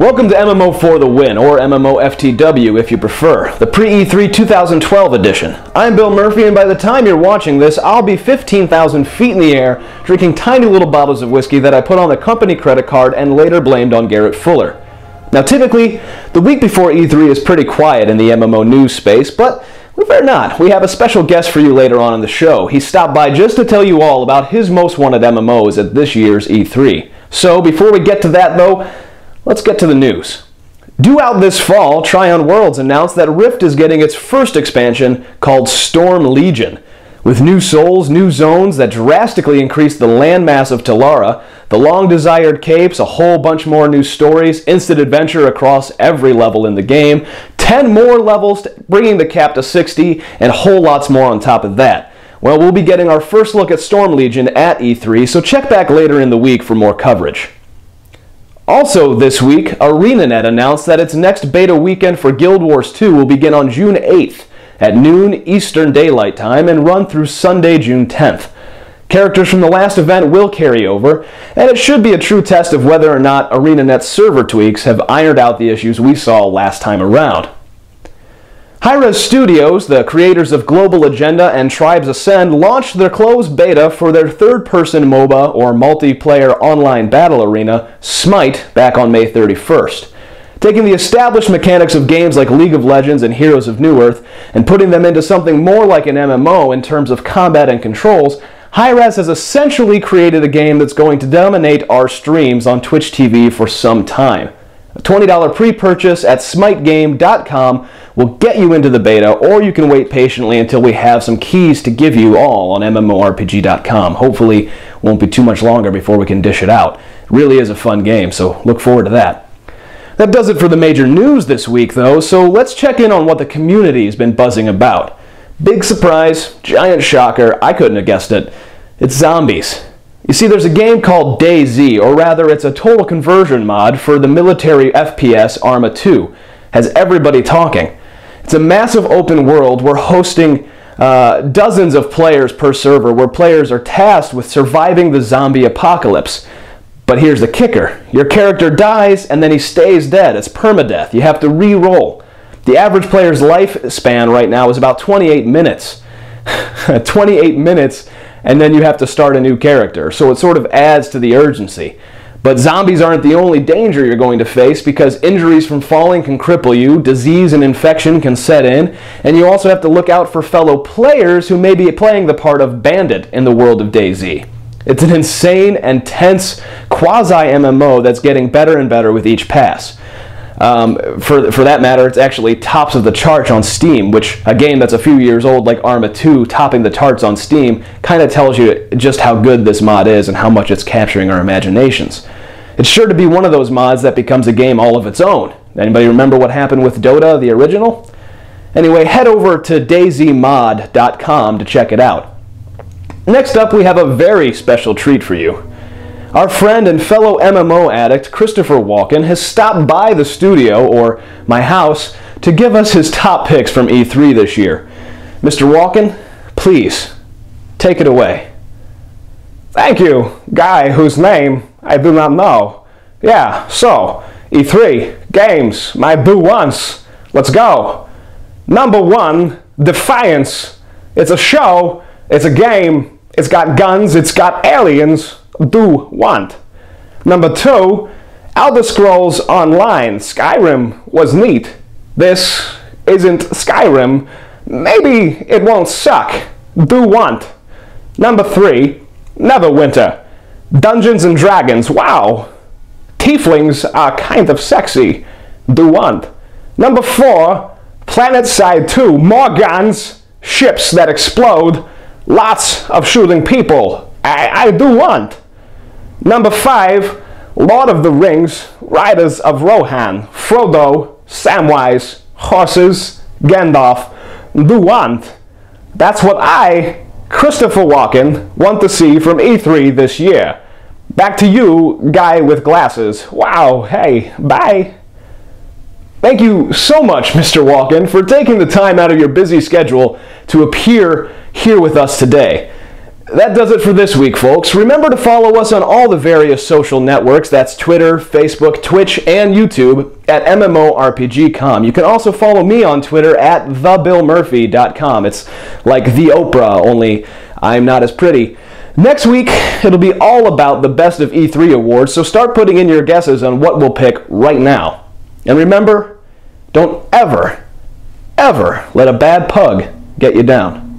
Welcome to MMO for the Win, or MMOFTW if you prefer, the pre-E3 2012 edition. I'm Bill Murphy, and by the time you're watching this, I'll be 15,000 feet in the air, drinking tiny little bottles of whiskey that I put on the company credit card and later blamed on Garrett Fuller. Now typically, the week before E3 is pretty quiet in the MMO news space, but fear not, we have a special guest for you later on in the show. He stopped by just to tell you all about his most wanted MMOs at this year's E3. So before we get to that though, let's get to the news. Due out this fall, Tryon Worlds announced that Rift is getting its first expansion called Storm Legion. With new souls, new zones that drastically increase the landmass of Telara, the long-desired capes, a whole bunch more new stories, instant adventure across every level in the game, 10 more levels bringing the cap to 60, and whole lots more on top of that. Well, we'll be getting our first look at Storm Legion at E3, so check back later in the week for more coverage. Also this week, ArenaNet announced that its next beta weekend for Guild Wars 2 will begin on June 8th at noon Eastern Daylight Time and run through Sunday, June 10th. Characters from the last event will carry over, and it should be a true test of whether or not ArenaNet's server tweaks have ironed out the issues we saw last time around. Hi-Rez Studios, the creators of Global Agenda and Tribes Ascend, launched their closed beta for their third-person MOBA, or multiplayer online battle arena, Smite, back on May 31st. Taking the established mechanics of games like League of Legends and Heroes of Newerth and putting them into something more like an MMO in terms of combat and controls, Hi-Rez has essentially created a game that's going to dominate our streams on Twitch TV for some time. A $20 pre-purchase at smitegame.com will get you into the beta, or you can wait patiently until we have some keys to give you all on MMORPG.com. Hopefully it won't be too much longer before we can dish it out. It really is a fun game, so look forward to that. That does it for the major news this week, though, so let's check in on what the community has been buzzing about. Big surprise, giant shocker, I couldn't have guessed it. It's zombies. You see, there's a game called DayZ, or rather it's a total conversion mod for the military FPS Arma 2. Has everybody talking. It's a massive open world. We're hosting dozens of players per server, where players are tasked with surviving the zombie apocalypse. But here's the kicker. Your character dies and then he stays dead. It's permadeath. You have to re-roll. The average player's lifespan right now is about 28 minutes. 28 minutes, and then you have to start a new character. So it sort of adds to the urgency. But zombies aren't the only danger you're going to face, because injuries from falling can cripple you, disease and infection can set in, and you also have to look out for fellow players who may be playing the part of bandit in the world of DayZ. It's an insane and tense quasi-MMO that's getting better and better with each pass. For that matter, it's actually tops of the charts on Steam, which a game that's a few years old like Arma 2 topping the charts on Steam kind of tells you just how good this mod is and how much it's capturing our imaginations. It's sure to be one of those mods that becomes a game all of its own. Anybody remember what happened with Dota, the original? Anyway, head over to dayzmod.com to check it out. Next up, we have a very special treat for you. Our friend and fellow MMO addict, Christopher Walken, has stopped by the studio, or my house, to give us his top picks from E3 this year. Mr. Walken, please, take it away. Thank you, guy whose name I do not know. Yeah, so, E3, games, my boo once. Let's go. Number 1, Defiance. It's a show, it's a game, it's got guns, it's got aliens. Do want. Number 2, Elder Scrolls Online. Skyrim was neat. This isn't Skyrim. Maybe it won't suck. Do want. Number 3, Neverwinter. Dungeons and Dragons. Wow. Tieflings are kind of sexy. Do want. Number 4, PlanetSide 2. More guns. Ships that explode. Lots of shooting people. I do want. Number 5, Lord of the Rings, Riders of Rohan, Frodo, Samwise, horses, Gandalf, do want. That's what I, Christopher Walken, want to see from E3 this year. Back to you, guy with glasses. Wow, hey, bye. Thank you so much, Mr. Walken, for taking the time out of your busy schedule to appear here with us today. That does it for this week, folks. Remember to follow us on all the various social networks. That's Twitter, Facebook, Twitch, and YouTube at MMORPG.com. You can also follow me on Twitter at thebillmurphy.com. It's like the Oprah, only I'm not as pretty. Next week, it'll be all about the Best of E3 awards, so start putting in your guesses on what we'll pick right now. And remember, don't ever let a bad pug get you down.